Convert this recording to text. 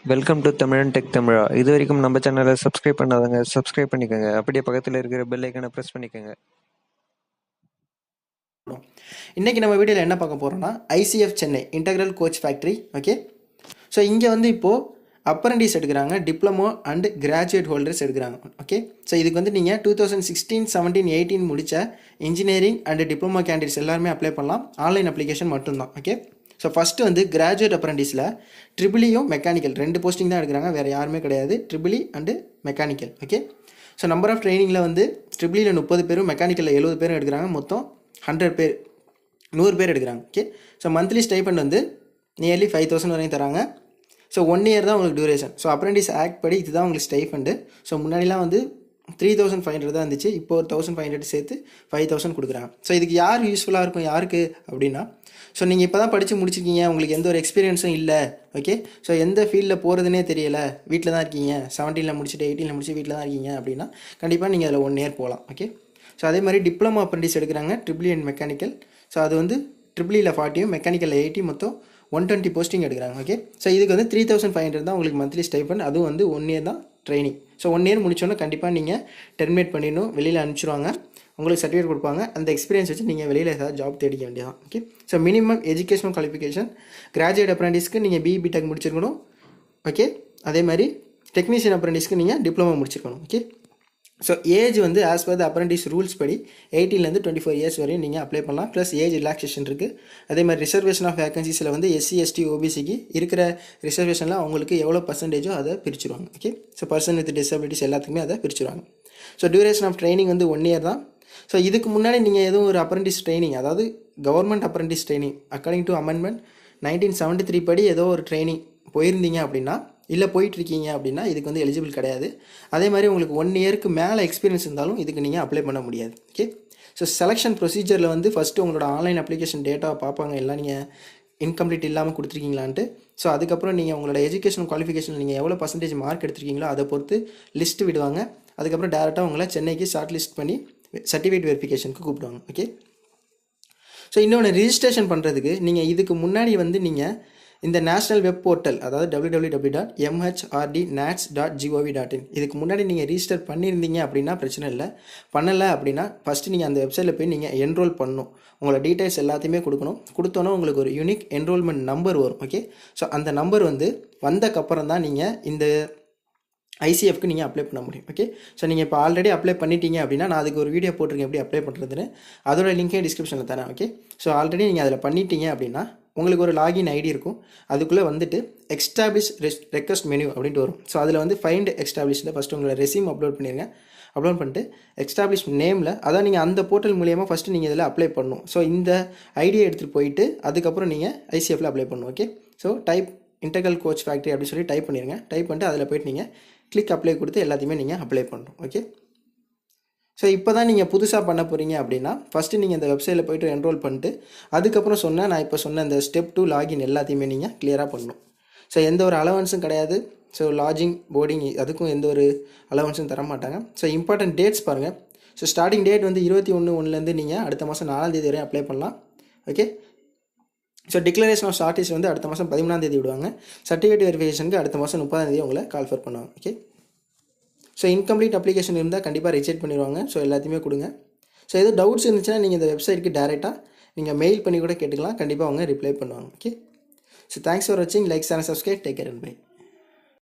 Welcome to தமிழன் tech தமிழா. இது வரைக்கும் நம்ம சேனலை சப்ஸ்கிரைப் பண்ணாதவங்க சப்ஸ்கிரைப் பண்ணிக்கோங்க. அப்படியே பக்கத்தில் இருக்கிற பெல் ஐக்கனை ப்ரெஸ் பண்ணிக்கோங்க. இன்றைக்கி நம்ம வீடியோவில் என்ன பார்க்க போகிறோம்னா ICF Chennai integral coach factory. Okay, so இங்கே வந்து இப்போது அப்ரண்டிஸ் எடுக்கிறாங்க, டிப்ளமோ அண்ட் கிராஜுவேட் ஹோல்டர்ஸ் எடுக்கிறாங்க. ஓகே, ஸோ இதுக்கு வந்து நீங்கள் 2016, 17, 18 முடித்த இன்ஜினியரிங் அண்ட் டிப்ளமோ கேண்டிடேட்ஸ் எல்லாருமே அப்ளை பண்ணலாம். ஆன்லைன் அப்ளிகேஷன் மட்டும்தான். ஓகே, ஸோ ஃபஸ்ட்டு வந்து கிராஜுவேட் அப்ரண்டிஸில் ட்ரிபிளியும் மெக்கானிக்கல் 2 போஸ்டிங் தான் எடுக்கிறாங்க, வேறு யாருமே கிடையாது. Triple E and mechanical. Okay, so number of ட்ரைனிங்கில் வந்து ட்ரிபிளியில் 30 பேரும், மெக்கானிக்கலில் 70 பேரும் எடுக்கிறாங்க. மொத்தம் 100 பேர், 100 பேர் எடுக்கிறாங்க. ஓகே, ஸோ மந்த்லி ஸ்டைபண்ட் வந்து நியர்லி 5000 வரையும் தராங்க. ஸோ 1 இயர் தான் உங்களுக்கு டியூரேஷன். ஸோ அப்ரெண்டிஸ் ஆக்ட் படி இதுதான் உங்களுக்கு ஸ்டைஃபண்டு. ஸோ முன்னாடிலாம் வந்து 3500 தான் இருந்துச்சு, இப்போ ஒரு 1500 சேர்த்து 5000 கொடுக்குறாங்க. ஸோ இதுக்கு யார் யூஸ்ஃபுல்லாக இருக்கும், யாருக்கு அப்படின்னா, ஸோ நீங்கள் இப்போ தான் படித்து முடிச்சிருக்கீங்க, உங்களுக்கு எந்த ஒரு எக்ஸ்பீரியன்ஸும் இல்லை. ஓகே, ஸோ எந்த ஃபீல்டில் போகிறதுனே தெரியலை, வீட்டில் தான் இருக்கீங்க, 17 முடிச்சுட்டு 18 முடிச்சு வீட்டில் தான் இருக்கீங்க அப்படின்னா கண்டிப்பாக நீங்கள் அதில் 1 இயர் போகலாம். ஓகே, ஸோ அதே மாதிரி டிப்ளமோ அப்ரெண்டிஸ் எடுக்கிறாங்க, ட்ரிபிளி அண்ட் மெக்கானிக்கல். ஸோ அது வந்து ட்ரிபிளியில் 40, மெக்கானிக்கலில் 80, மொத்தம் 120 போஸ்டிங் எடுக்கிறாங்க. ஓகே, ஸோ இதுக்கு வந்து 3500 தான் உங்களுக்கு மந்த்லி ஸ்டைபண்ட். அதுவும் வந்து 1 இயர் தான் ட்ரைனிங். ஸோ 1 இயர் முடிச்சோன்னா கண்டிப்பாக நீங்கள் டெர்மினேட் பண்ணிடணும், வெளியில் அனுப்பிச்சிடுவாங்க, உங்களுக்கு சர்டிஃபிகேட் கொடுப்பாங்க. அந்த எக்ஸ்பீரியன்ஸ் வச்சு நீங்கள் வெளியில் ஏதாவது ஜாப் தேடிக்க வேண்டியதான். Okay, so minimum educational qualification graduate அப்ரெண்டிஸ்க்கு நீங்கள் BE BTech முடிச்சிருக்கணும். ஓகே, அதே மாதிரி டெக்னீஷியன் அப்ரெண்டிஸ்க்கு நீங்கள் டிப்ளமோ முடிச்சிருக்கணும். ஓகே, ஸோ ஏஜ் வந்து as per the apprentice rules படி 18 to 24 இயர்ஸ் வரையும் நீங்கள் அப்ளை பண்ணலாம். ப்ளஸ் ஏஜ் ரிலாக்ஸேஷன் இருக்குது. அதே மாதிரி ரிசர்வேஷன் ஆஃப் வேகன்சிஸில் வந்து SC ST OBCக்கு இருக்கிற ரிசர்வேஷனில் அவங்களுக்கு எவ்வளோ பர்சன்டேஜோ அதை பிரிச்சுருவாங்க. Okay, so person with disabilities எல்லாத்துக்குமே அதை பிரிச்சுருவாங்க. ஸோ டியூரேஷன் ஆஃப் ட்ரைனிங் வந்து 1 இயர் தான். ஸோ இதுக்கு முன்னாடி நீங்கள் எதுவும் ஒரு அப்ரெண்டிஸ் ட்ரைனிங், அதாவது government apprentice training according to amendment 1973 படி ஏதோ ஒரு ட்ரைனிங் போயிருந்தீங்க அப்படின்னா, இல்லை போயிட்டுருக்கீங்க அப்படின்னா இதுக்கு வந்து எலிஜிபிள் கிடையாது. அதே மாதிரி உங்களுக்கு 1 இயருக்கு மேலே எக்ஸ்பீரியன்ஸ் இருந்தாலும் இதுக்கு நீங்கள் அப்ளை பண்ண முடியாது. ஓகே, ஸோ செலெக்ஷன் ப்ரொசீஜரில் வந்து ஃபஸ்ட்டு உங்களோட ஆன்லைன் அப்ளிகேஷன் டேட்டா பார்ப்பாங்க, எல்லாம் நீங்கள் இன்கம்ப்ளீட் இல்லாமல் கொடுத்துருக்கீங்களான்ட்டு. ஸோ அதுக்கப்புறம் நீங்கள் உங்களோட எஜுகேஷன் குவாலிஃபிகேஷன் நீங்கள் எவ்வளோ பர்சன்டேஜ் மார்க் எடுத்திருக்கீங்களோ அதை பொறுத்து லிஸ்ட்டு விடுவாங்க. அதுக்கப்புறம் டேரெக்டாக உங்களை சென்னைக்கு ஷார்ட் லிஸ்ட் பண்ணி சர்டிஃபிகேட் வெரிஃபிகேஷனுக்கு கூப்பிடுவாங்க. ஓகே, ஸோ இன்னொன்று ரிஜிஸ்ட்ரேஷன் பண்ணுறதுக்கு நீங்கள் இதுக்கு முன்னாடி வந்து நீங்கள் இந்த நேஷ்னல் வெப் போர்ட்டல், அதாவது www.mhrd.nats.gov.in இதுக்கு முன்னாடி நீங்கள் ரிஜிஸ்டர் பண்ணியிருந்தீங்க அப்படின்னா பிரச்சனை இல்லை. பண்ணலை அப்படின்னா ஃபஸ்ட்டு நீங்கள் அந்த வெப்சைட்டில் போய் நீங்கள் என்ரோல் பண்ணணும். உங்களோட டீட்டெயில்ஸ் எல்லாத்தையுமே கொடுக்கணும். கொடுத்தோன்னா உங்களுக்கு ஒரு யூனிக் என்ரோல்மெண்ட் நம்பர் வரும். ஓகே, ஸோ அந்த நம்பர் வந்து வந்தக்கப்புறம் தான் நீங்கள் இந்த ICFக்கு நீங்கள் அப்ளை பண்ண முடியும். ஓகே, ஸோ நீங்கள் இப்போ ஆல்ரெடி அப்ளை பண்ணிட்டீங்க அப்படின்னா நான் அதுக்கு ஒரு வீடியோ போட்டிருக்கேன் எப்படி அப்ளை பண்ணுறதுன்னு, அதோட லிங்கே டிஸ்கிரிப்ஷனில் தரேன். ஓகே, ஸோ ஆல்ரெடி நீங்கள் அதில் பண்ணிட்டீங்க அப்படின்னா உங்களுக்கு ஒரு லாகின் ஐடி இருக்கும். அதுக்குள்ளே வந்துட்டு எக்ஸ்டாப்ளிஷ் ரெக்வஸ்ட் மெனு அப்படின்ட்டு வரும். ஸோ அதில் வந்து ஃபைண்ட் எக்ஸ்டாப்ளிஷில் ஃபஸ்ட்டு உங்களோட ரெஸ்யூம் அப்லோட் பண்ணிடுங்க. அப்லோட் பண்ணிட்டு எக்ஸ்டாப்ளிஷ் நேமில், அதான் நீங்கள் அந்த போர்ட்டல் மூலியமாக ஃபஸ்ட்டு நீங்கள் இதில் அப்ளை பண்ணணும். ஸோ இந்த ஐடியை எடுத்துகிட்டு போயிட்டு அதுக்கப்புறம் நீங்கள் ICFல அப்ளை பண்ணணும். Okay, so type integral coach factory அப்படின்னு சொல்லி டைப் பண்ணிடுங்க. டைப் பண்ணிட்டு அதில் போய்ட்டு நீங்கள் கிளிக் அப்ளை கொடுத்து எல்லாத்தையுமே நீங்கள் அப்ளை பண்ணணும். ஓகே, ஸோ இப்போ தான் நீங்கள் புதுசாக பண்ண போகிறீங்க அப்படின்னா ஃபஸ்ட்டு நீங்கள் இந்த வெப்சைட்டில் போய்ட்டு என்ரோல் பண்ணிட்டு அதுக்கப்புறம் நான் இப்போ சொன்ன இந்த ஸ்டெப் 2 லாகின் எல்லாத்தையுமே நீங்கள் கிளியராக பண்ணணும். ஸோ எந்த ஒரு அலவன்ஸும் கிடையாது. ஸோ லாஜிங் போர்டிங் அதுக்கும் எந்த ஒரு அலவன்ஸும் தர மாட்டாங்க. ஸோ இம்பார்ட்டன்ட் டேட்ஸ் பாருங்கள். ஸோ ஸ்டார்டிங் டேட் வந்து 21/1 நீங்கள் அடுத்த மாதம் 4ஆம் தேதி வரையும் அப்ளை பண்ணலாம். Okay, so declaration of shortage வந்து அடுத்த மாதம் 13ஆம் தேதி விடுவாங்க. சர்டிஃபிகேட் வெரிஃபிகேஷனுக்கு அடுத்த மாதம் 30ஆம் தேதி உங்களை கால் ஃபர் பண்ணுவாங்க. ஓகே, ஸோ இன்கம்ப்ளீட் அப்ளிகேஷன் இருந்தால் கண்டிப்பாக ரிஜெக்ட் பண்ணிடுவாங்க. ஸோ எல்லாத்தையுமே கொடுங்க. ஸோ எதுவும் டவுட்ஸ் இருந்துச்சுன்னா நீங்கள் இந்த வெப்சைட்டுக்கு டேரெக்டாக நீங்கள் மெயில் பண்ணி கூட கேட்டுக்கலாம், கண்டிப்பாக அவங்க ரிப்ளை பண்ணுவாங்க. ஓகே, ஸோ தேங்க்ஸ் ஃபார் வாட்சிங். Like, share, subscribe. Take care and by.